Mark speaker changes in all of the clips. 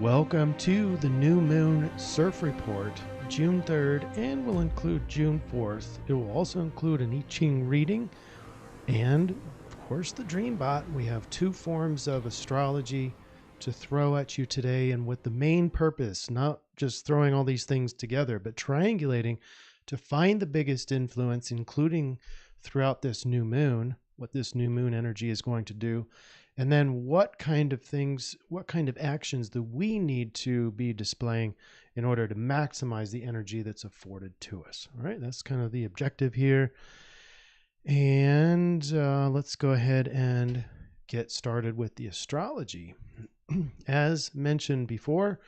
Speaker 1: Welcome to the New Moon CIRF Report, June 3rd, and will include June 4th. It will also include an I-Ching reading and, of course, the DreamBot. We have two forms of astrology to throw at you today, and with the main purpose, not just throwing all these things together, but triangulating to find the biggest influence, including throughout this new moon, what this new moon energy is going to do. And then what kind of things, what kind of actions do we need to be displaying in order to maximize the energy that's afforded to us? All right, that's kind of the objective here. And let's go ahead and get started with the astrology. As mentioned before,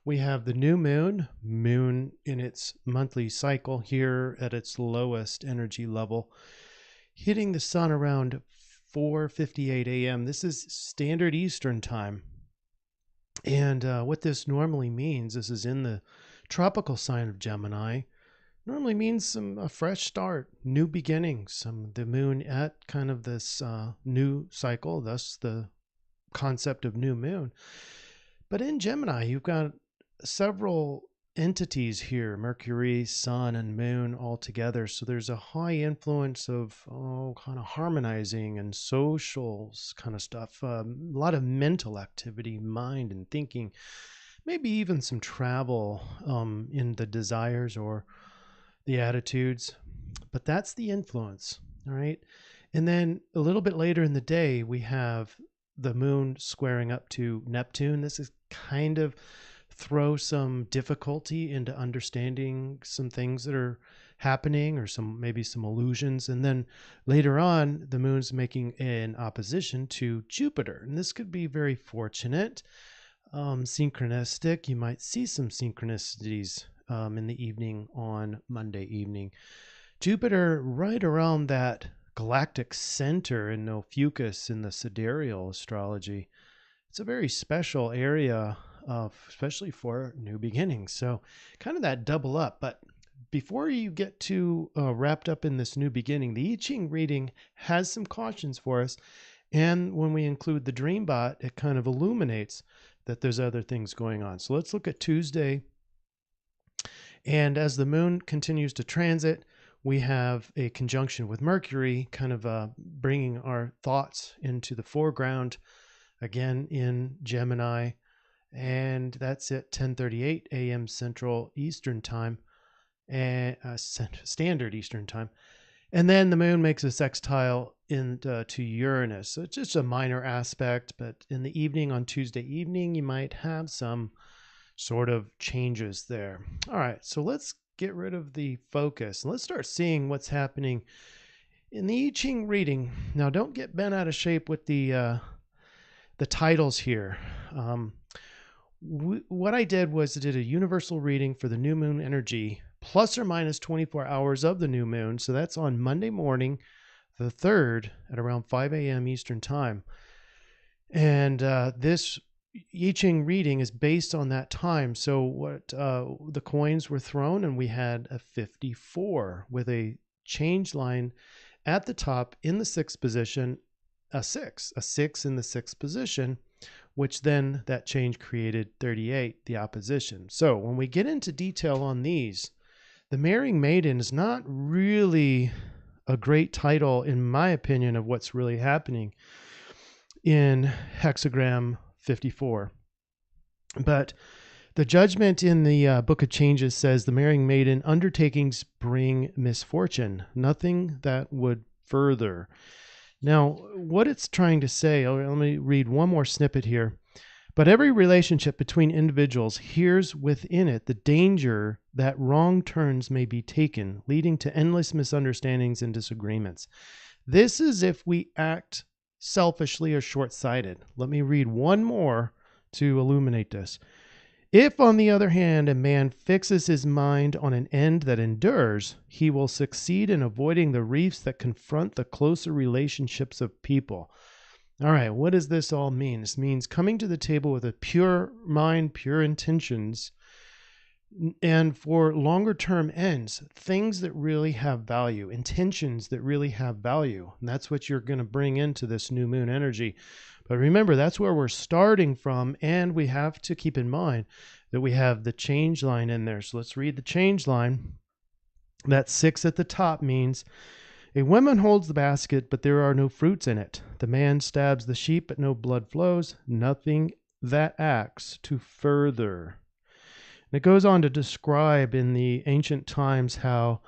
Speaker 1: we have the new moon in its monthly cycle here at its lowest energy level, hitting the sun around 4:58 a.m. This is standard Eastern time. And what this normally means, this is in the tropical sign of Gemini, normally means a fresh start, new beginnings, the moon at kind of this new cycle, thus the concept of new moon. But in Gemini, you've got several entities here, Mercury, Sun, and Moon all together. So there's a high influence of kind of harmonizing and social kind of stuff, a lot of mental activity, mind and thinking, maybe even some travel in the desires or the attitudes. But that's the influence, all right? And then a little bit later in the day, we have the moon squaring up to Neptune. This is kind of throw some difficulty into understanding some things that are happening, or maybe some illusions. And then later on, the moon's making an opposition to Jupiter. And this could be very fortunate, synchronistic. You might see some synchronicities in the evening on Monday evening. Jupiter right around that galactic center in Ophiuchus in the Sidereal Astrology. It's a very special area, especially for new beginnings. So kind of that double up. But before you get too wrapped up in this new beginning, the I-Ching reading has some cautions for us. And when we include the DreamBot, it kind of illuminates that there's other things going on. So let's look at Tuesday. And as the moon continues to transit, we have a conjunction with Mercury, kind of bringing our thoughts into the foreground, again in Gemini. And that's at 10:38 a.m. Central Eastern Time, and Standard Eastern Time. And then the moon makes a sextile to Uranus. So it's just a minor aspect, but in the evening, on Tuesday evening, you might have some sort of changes there. All right, so let's get rid of the focus. Let's start seeing what's happening in the I-Ching reading. Now, don't get bent out of shape with the titles here. What I did was I did a universal reading for the new moon energy, plus or minus 24 hours of the new moon. So that's on Monday morning, the 3rd at around 5 a.m. Eastern time. And this I-Ching reading is based on that time. So what the coins were thrown, and we had a 54 with a change line at the top in the 6th position, a 6 in the 6th position, which then that change created 38, the opposition. So when we get into detail on these, the Marrying Maiden is not really a great title, in my opinion, of what's really happening in hexagram 54. But the judgment in the Book of Changes says the Marrying Maiden undertakings bring misfortune, nothing that would further. Now, what it's trying to say, let me read one more snippet here. But every relationship between individuals hears within it the danger that wrong turns may be taken, leading to endless misunderstandings and disagreements. This is if we act selfishly or short-sighted. Let me read one more to illuminate this. If, on the other hand, a man fixes his mind on an end that endures, he will succeed in avoiding the reefs that confront the closer relationships of people. All right, what does this all mean? This means coming to the table with a pure mind, pure intentions, and for longer term ends, things that really have value, intentions that really have value. And that's what you're going to bring into this new moon energy. But remember, that's where we're starting from, and we have to keep in mind that we have the change line in there. So let's read the change line. That 6 at the top means a woman holds the basket, but there are no fruits in it. The man stabs the sheep, but no blood flows. Nothing that acts to further. And it goes on to describe in the ancient times how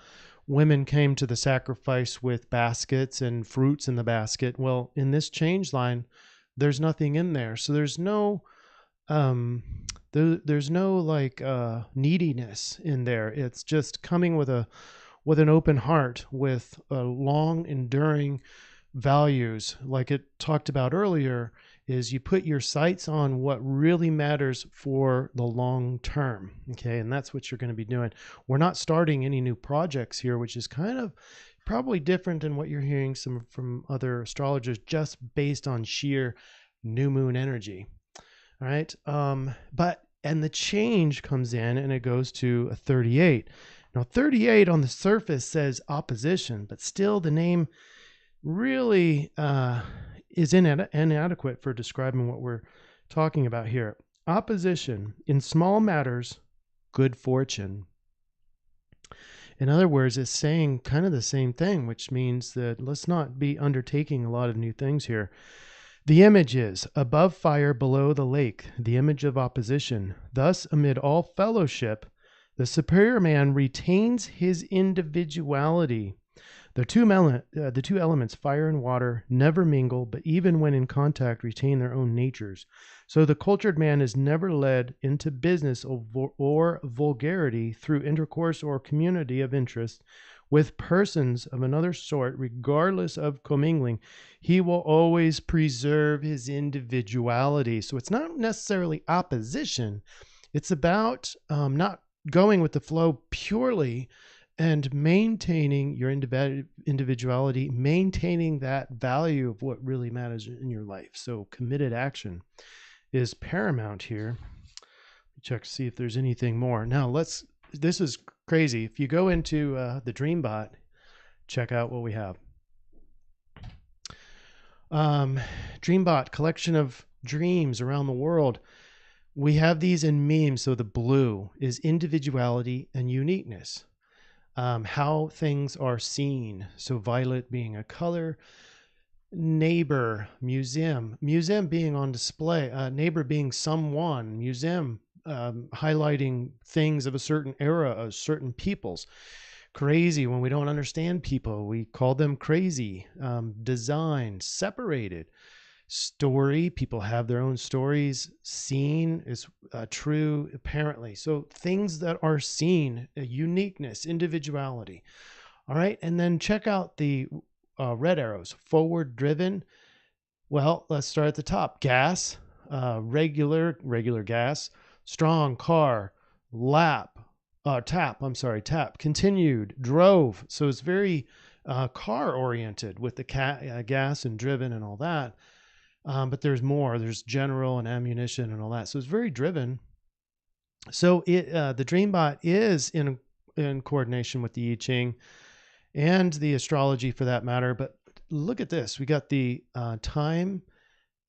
Speaker 1: women came to the sacrifice with baskets and fruits in the basket. Well, in this change line, there's nothing in there. So there's no neediness in there. It's just coming with an open heart, with long enduring values. Like it talked about earlier, is you put your sights on what really matters for the long term. Okay. And that's what you're going to be doing. We're not starting any new projects here, which is kind of probably different than what you're hearing from other astrologers, just based on sheer new moon energy. All right. And the change comes in and it goes to a 38. Now, 38 on the surface says opposition, but still the name really is inadequate for describing what we're talking about here. Opposition, in small matters, good fortune. In other words, it's saying kind of the same thing, which means that let's not be undertaking a lot of new things here. The image is above fire, below the lake, the image of opposition. Thus, amid all fellowship, the superior man retains his individuality. The two elements, fire and water, never mingle, but even when in contact, retain their own natures. So the cultured man is never led into business or vulgarity through intercourse or community of interest with persons of another sort, regardless of commingling. He will always preserve his individuality. So it's not necessarily opposition. It's about not going with the flow purely and maintaining your individuality, maintaining that value of what really matters in your life. So committed action is paramount here. Check to see if there's anything more. Now this is crazy. If you go into the DreamBot, check out what we have. DreamBot, collection of dreams around the world. We have these in memes. So the blue is individuality and uniqueness. How things are seen. So violet being a color, neighbor, museum being on display, neighbor being someone, museum highlighting things of a certain era, of certain peoples. Crazy, when we don't understand people, we call them crazy. Design, separated. Story, people have their own stories. Seen is true, apparently. So things that are seen, uniqueness, individuality. All right, and then check out the red arrows. Forward driven. Well, let's start at the top. Gas, regular gas. Strong, car. Tap. Continued, drove. So it's very car oriented with the gas and driven and all that. But there's more. There's general and ammunition and all that. So it's very driven. So the DreamBot is in coordination with the I-Ching and the astrology for that matter. But look at this. We got the time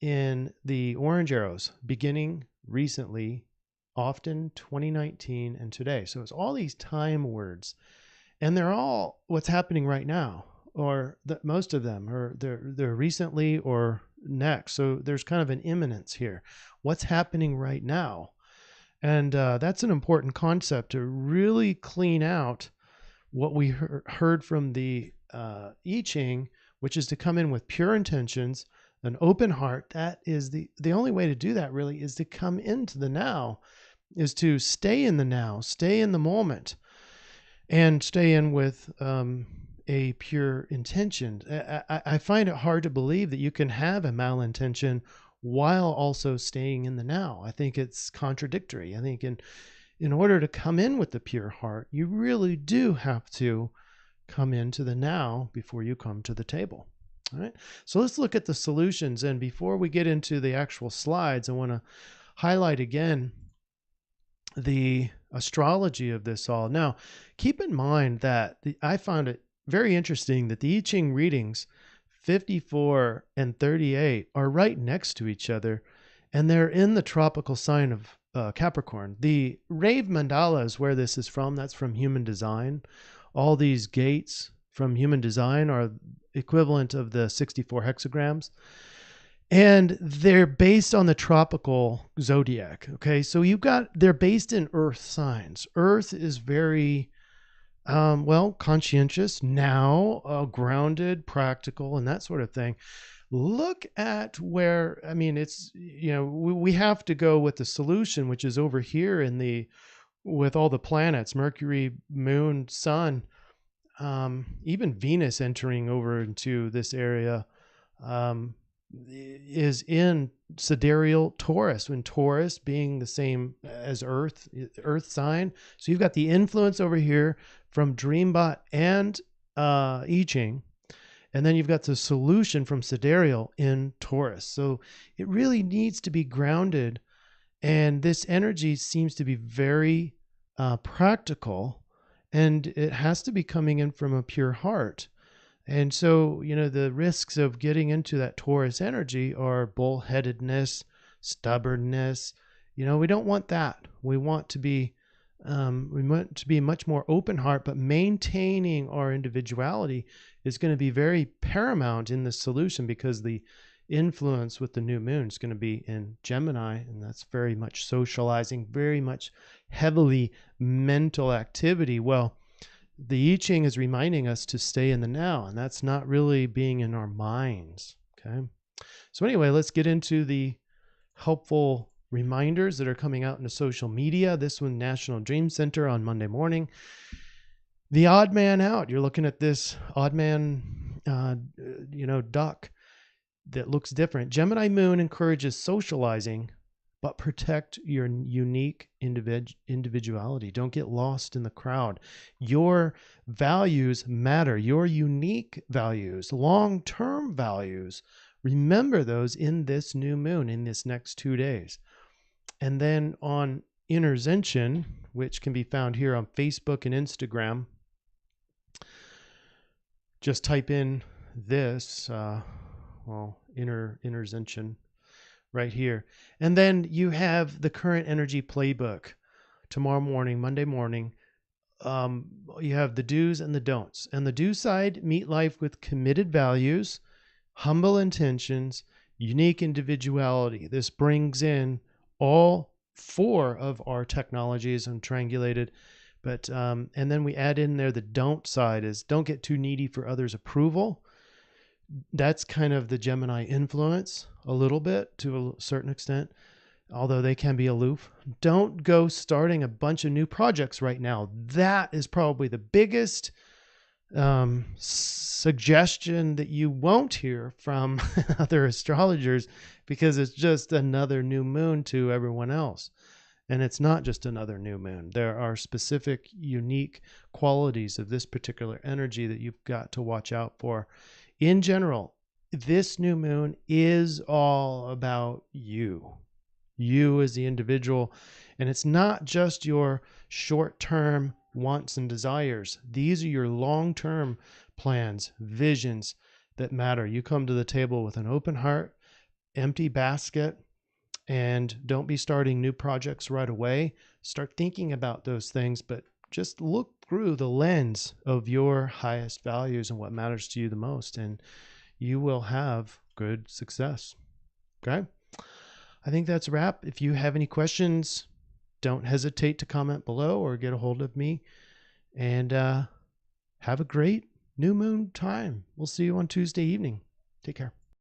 Speaker 1: in the orange arrows, beginning recently, often 2019 and today. So it's all these time words, and they're all what's happening right now, or most of them are they're recently or next. So there's kind of an imminence here. What's happening right now? And that's an important concept to really clean out what we heard from the I-Ching, which is to come in with pure intentions, an open heart. That is the only way to do that, really, is to come into the now, is to stay in the now, stay in the moment, and stay in with a pure intention. I find it hard to believe that you can have a malintention while also staying in the now. I think it's contradictory. I think in order to come in with the pure heart, you really do have to come into the now before you come to the table. All right. So let's look at the solutions. And before we get into the actual slides, I want to highlight again the astrology of this all. Now, keep in mind that I found it very interesting that the I-Ching readings 54 and 38 are right next to each other, and they're in the tropical sign of Capricorn. The rave mandala is where this is from. That's from Human Design. All these gates from Human Design are equivalent of the 64 hexagrams. And they're based on the tropical zodiac. Okay. So they're based in earth signs. Earth is very, conscientious now, grounded, practical, and that sort of thing. Look at where, we have to go with the solution, which is over here with all the planets, Mercury, Moon, Sun, even Venus entering over into this area, is in Sidereal Taurus, when Taurus being the same as Earth sign. So you've got the influence over here from Dreambot and I-Ching. And then you've got the solution from Sidereal in Taurus. So it really needs to be grounded. And this energy seems to be very practical. And it has to be coming in from a pure heart. And so, the risks of getting into that Taurus energy are bullheadedness, stubbornness. We don't want that. We want to be much more open heart, but maintaining our individuality is going to be very paramount in this solution, because the influence with the new moon is going to be in Gemini, and that's very much socializing, very much heavily mental activity. Well, the I-Ching is reminding us to stay in the now, and that's not really being in our minds. Okay. So anyway, let's get into the helpful reminders that are coming out into social media. This one, NationalDreamCenter on Monday morning. The odd man out. You're looking at this odd man, duck that looks different. Gemini moon encourages socializing, but protect your unique individuality. Don't get lost in the crowd. Your values matter. Your unique values, long-term values. Remember those in this new moon, in this next 2 days. And then on Interzention, which can be found here on Facebook and Instagram, just type in this, Interzention right here. And then you have the current energy playbook tomorrow morning, Monday morning. You have the do's and the don'ts. And the do side, meet life with committed values, humble intentions, unique individuality. This brings in all 4 of our technologies and triangulated. But and then we add in there the don't side is don't get too needy for others' approval. That's kind of the Gemini influence a little bit, to a certain extent, although they can be aloof. Don't go starting a bunch of new projects right now. That is probably the biggest suggestion that you won't hear from other astrologers, because it's just another new moon to everyone else. And it's not just another new moon. There are specific, unique qualities of this particular energy that you've got to watch out for. In general, this new moon is all about you as the individual. And it's not just your short-term wants and desires. These are your long-term plans, visions that matter. You come to the table with an open heart, empty basket, and don't be starting new projects right away. Start thinking about those things, but just look through the lens of your highest values and what matters to you the most, and you will have good success. Okay? I think that's a wrap. If you have any questions, don't hesitate to comment below or get a hold of me. And have a great new moon time. We'll see you on Tuesday evening. Take care.